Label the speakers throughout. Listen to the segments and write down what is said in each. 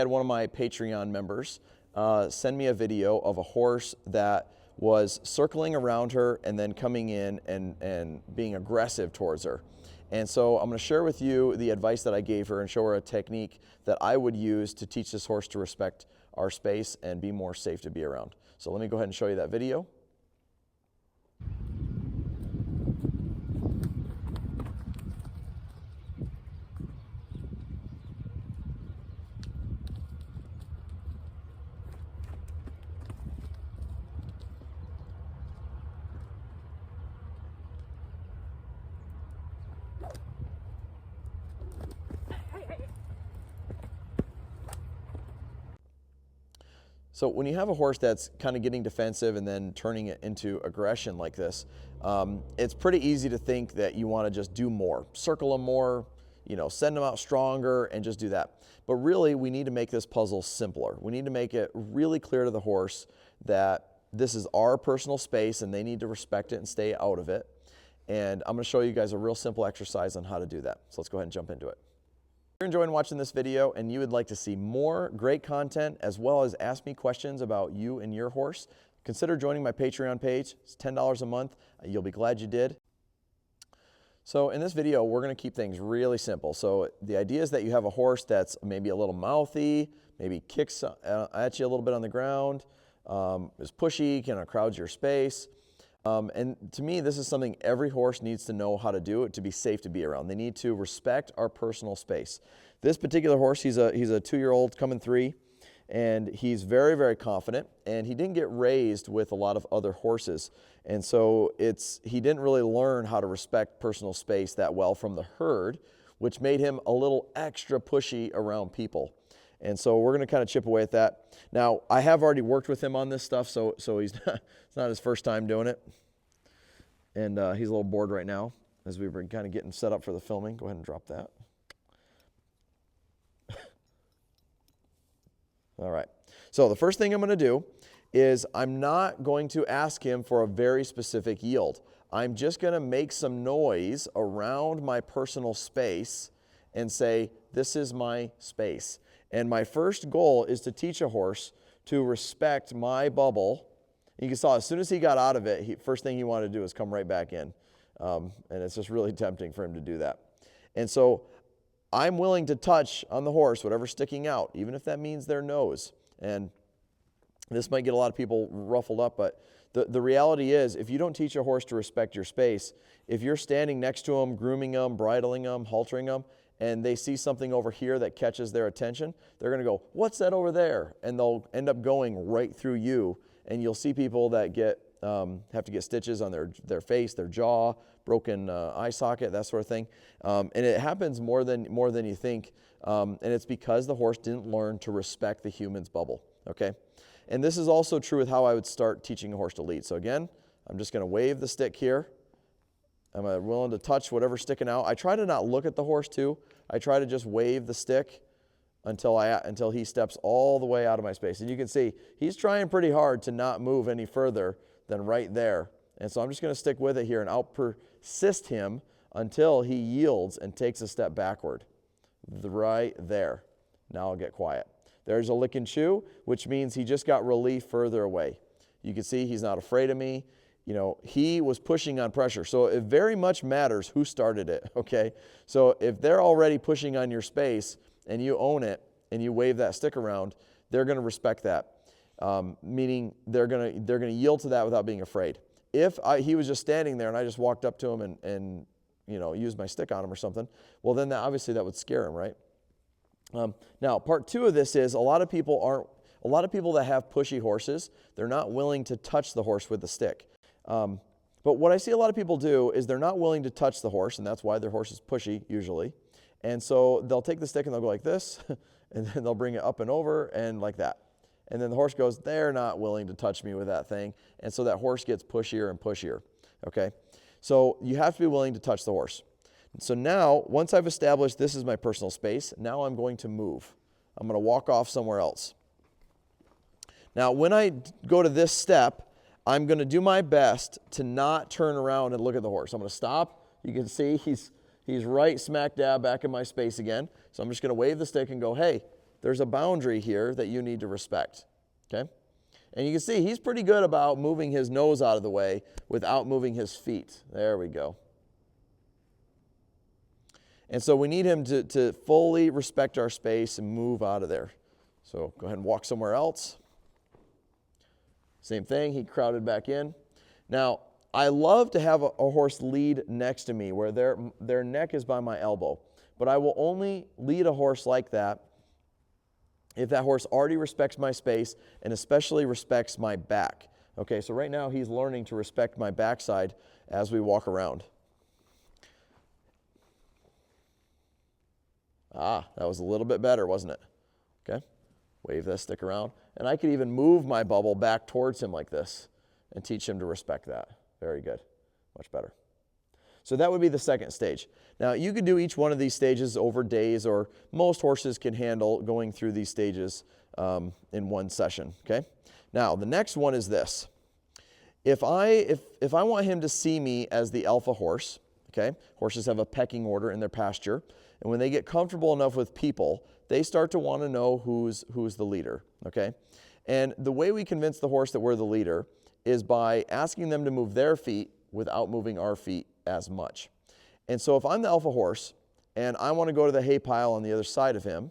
Speaker 1: I had one of my Patreon members send me a video of a horse that was circling around her and then coming in and being aggressive towards her. And so I'm going to share with you the advice that I gave her and show her a technique that I would use to teach this horse to respect our space and be more safe to be around. So let me go ahead and show you that video. So when you have a horse that's kind of getting defensive and then turning it into aggression like this, it's pretty easy to think that you want to just do more, circle them more, send them out stronger and just do that. But really, we need to make this puzzle simpler. We need to make it really clear to the horse that this is our personal space and they need to respect it and stay out of it. And I'm going to show you guys a real simple exercise on how to do that. So let's go ahead and jump into it. If you're enjoying watching this video and you would like to see more great content as well as ask me questions about you and your horse, consider joining my Patreon page. It's $10 a month. You'll be glad you did. So in this video, we're going to keep things really simple. So the idea is that you have a horse that's maybe a little mouthy, maybe kicks at you a little bit on the ground, is pushy, kind of crowds your space. And to me, this is something every horse needs to know how to do it to be safe to be around. They need to respect our personal space. This particular horse, he's a 2-year-old coming 3, and he's very, very confident, and he didn't get raised with a lot of other horses. And so he didn't really learn how to respect personal space that well from the herd, which made him a little extra pushy around people. And so we're going to kind of chip away at that. Now, I have already worked with him on this stuff, so it's not his first time doing it. And he's a little bored right now as we were kind of getting set up for the filming. Go ahead and drop that. All right. So the first thing I'm going to do is I'm not going to ask him for a very specific yield. I'm just going to make some noise around my personal space and say, this is my space. And my first goal is to teach a horse to respect my bubble. You can saw as soon as he got out of it, first thing he wanted to do is come right back in. And it's just really tempting for him to do that. And so I'm willing to touch on the horse, whatever's sticking out, even if that means their nose. And this might get a lot of people ruffled up, but the reality is if you don't teach a horse to respect your space, if you're standing next to them, grooming them, bridling them, haltering them, and they see something over here that catches their attention, they're going to go, what's that over there? And they'll end up going right through you. And you'll see people that have to get stitches on their face, their jaw, broken eye socket, that sort of thing. And it happens more than you think. And it's because the horse didn't learn to respect the human's bubble. Okay? And this is also true with how I would start teaching a horse to lead. So again, I'm just going to wave the stick here. I'm willing to touch whatever's sticking out. I try to not look at the horse too. I try to just wave the stick until he steps all the way out of my space. And you can see he's trying pretty hard to not move any further than right there. And so I'm just going to stick with it here and I'll persist him until he yields and takes a step backward. Right there. Now I'll get quiet. There's a lick and chew, which means he just got relief further away. You can see he's not afraid of me. He was pushing on pressure. So it very much matters who started it, okay? So if they're already pushing on your space and you own it and you wave that stick around, they're going to respect that, meaning they're going to yield to that without being afraid. If he was just standing there and I just walked up to him and used my stick on him or something, well, then obviously that would scare him, right? Now, part 2 of this is a lot of people that have pushy horses, they're not willing to touch the horse with the stick. But what I see a lot of people do is they're not willing to touch the horse, and that's why their horse is pushy usually. And so they'll take the stick and they'll go like this, and then they'll bring it up and over and like that. And then the horse goes, they're not willing to touch me with that thing. And so that horse gets pushier and pushier, okay? So you have to be willing to touch the horse. So now, once I've established this is my personal space, now I'm going to move. I'm going to walk off somewhere else. Now, when I go to this step, I'm going to do my best to not turn around and look at the horse. I'm going to stop. You can see he's right smack dab back in my space again. So I'm just going to wave the stick and go, hey, there's a boundary here that you need to respect, okay? And you can see he's pretty good about moving his nose out of the way without moving his feet. There we go. And so we need him to fully respect our space and move out of there. So go ahead and walk somewhere else. Same thing, he crowded back in. Now, I love to have a horse lead next to me where their neck is by my elbow. But I will only lead a horse like that if that horse already respects my space and especially respects my back. Okay, so right now he's learning to respect my backside as we walk around. That was a little bit better, wasn't it? Okay, wave that stick around. And I could even move my bubble back towards him like this and teach him to respect that. Very good, much better. So that would be the second stage. Now, you could do each one of these stages over days, or most horses can handle going through these stages in one session, okay? Now, the next one is this. If I want him to see me as the alpha horse, okay? Horses have a pecking order in their pasture, and when they get comfortable enough with people, they start to want to know who's the leader, okay? And the way we convince the horse that we're the leader is by asking them to move their feet without moving our feet as much. And so if I'm the alpha horse and I want to go to the hay pile on the other side of him,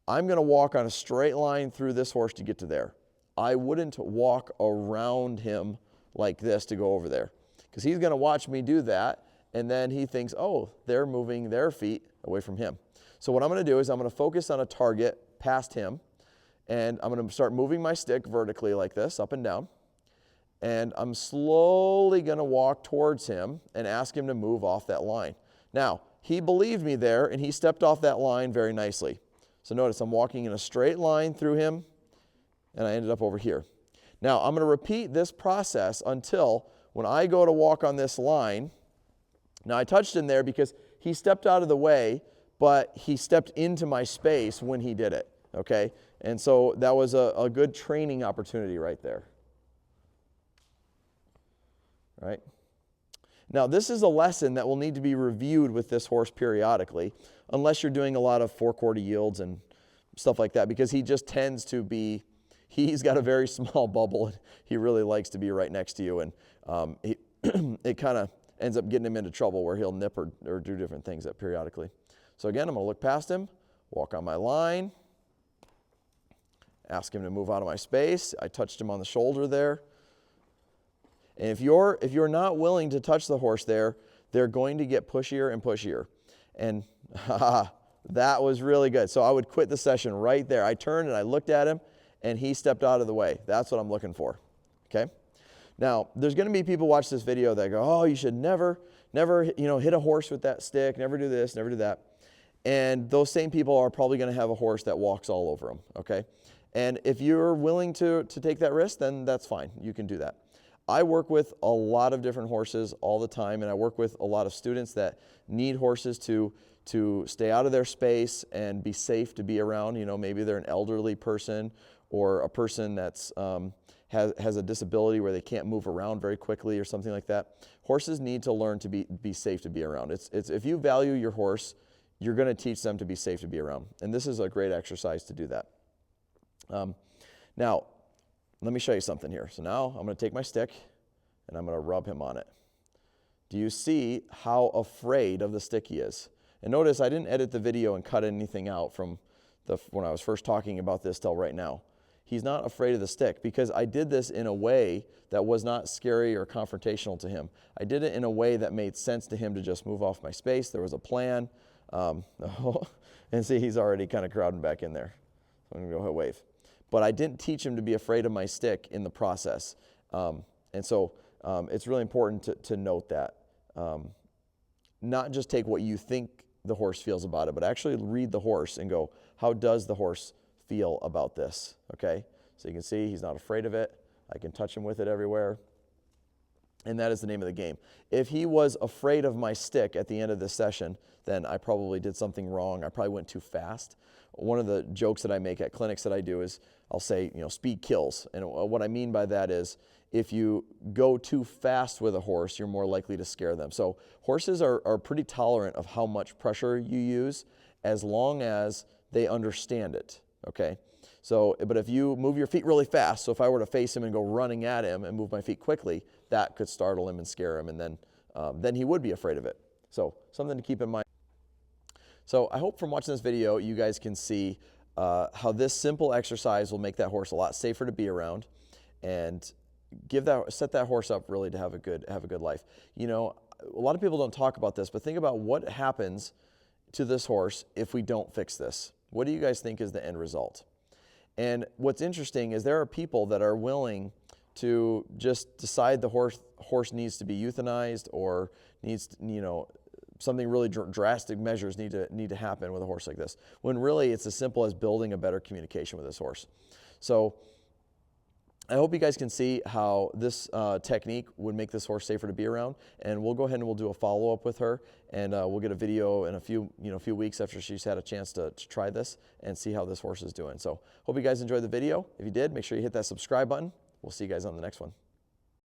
Speaker 1: I'm going to walk on a straight line through this horse to get to there. I wouldn't walk around him like this to go over there, because he's going to watch me do that, and then he thinks, oh, they're moving their feet away from him. So what I'm going to do is I'm going to focus on a target past him, and I'm going to start moving my stick vertically like this, up and down. And I'm slowly going to walk towards him and ask him to move off that line. Now, he believed me there, and he stepped off that line very nicely. So notice I'm walking in a straight line through him, and I ended up over here. Now, I'm going to repeat this process until when I go to walk on this line. Now, I touched him there because he stepped out of the way, but he stepped into my space when he did it, okay? And so that was a good training opportunity right there. Right? Now, this is a lesson that will need to be reviewed with this horse periodically, unless you're doing a lot of forequarter yields and stuff like that, because he just tends to be, he's got a very small bubble, and he really likes to be right next to you, and it kind of ends up getting him into trouble where he'll nip or do different things periodically. So again, I'm going to look past him, walk on my line, ask him to move out of my space. I touched him on the shoulder there. And if you're not willing to touch the horse there, they're going to get pushier and pushier. And that was really good. So I would quit the session right there. I turned and I looked at him, and he stepped out of the way. That's what I'm looking for, okay? Now, there's going to be people watch this video that go, oh, you should never, hit a horse with that stick, never do this, never do that. And those same people are probably going to have a horse that walks all over them, okay? And if you're willing to take that risk, then that's fine. You can do that. I work with a lot of different horses all the time, and I work with a lot of students that need horses to stay out of their space and be safe to be around. You know, maybe they're an elderly person or a person that's has a disability where they can't move around very quickly or something like that. Horses need to learn to be safe to be around. It's if you value your horse, you're going to teach them to be safe to be around, and this is a great exercise to do that. Now, let me show you something here. So now I'm going to take my stick and I'm going to rub him on it. Do you see how afraid of the stick he is? And notice I didn't edit the video and cut anything out from when I was first talking about this till right now. He's not afraid of the stick because I did this in a way that was not scary or confrontational to him. I did it in a way that made sense to him to just move off my space. There was a plan. And see, he's already kind of crowding back in there. So I'm going to go ahead and wave. But I didn't teach him to be afraid of my stick in the process. And so it's really important to note that. Not just take what you think the horse feels about it, but actually read the horse and go, how does the horse feel about this? Okay? So you can see he's not afraid of it. I can touch him with it everywhere. And that is the name of the game. If he was afraid of my stick at the end of this session, then I probably did something wrong. I probably went too fast. One of the jokes that I make at clinics that I do is I'll say, speed kills. And what I mean by that is if you go too fast with a horse, you're more likely to scare them. So horses are pretty tolerant of how much pressure you use as long as they understand it, okay? So, but if you move your feet really fast, so if I were to face him and go running at him and move my feet quickly, that could startle him and scare him, and then he would be afraid of it. So something to keep in mind. So I hope from watching this video, you guys can see how this simple exercise will make that horse a lot safer to be around, and set that horse up really to have a good life. You know, a lot of people don't talk about this, but think about what happens to this horse if we don't fix this. What do you guys think is the end result? And what's interesting is there are people that are willing to just decide the horse needs to be euthanized, or needs, you know, something really drastic measures need to happen with a horse like this, when really it's as simple as building a better communication with this horse. So I hope you guys can see how this technique would make this horse safer to be around, and we'll go ahead and we'll do a follow-up with her, and we'll get a video in a few weeks after she's had a chance to try this and see how this horse is doing. So hope you guys enjoyed the video. If you did, make sure you hit that subscribe button. We'll see you guys on the next one.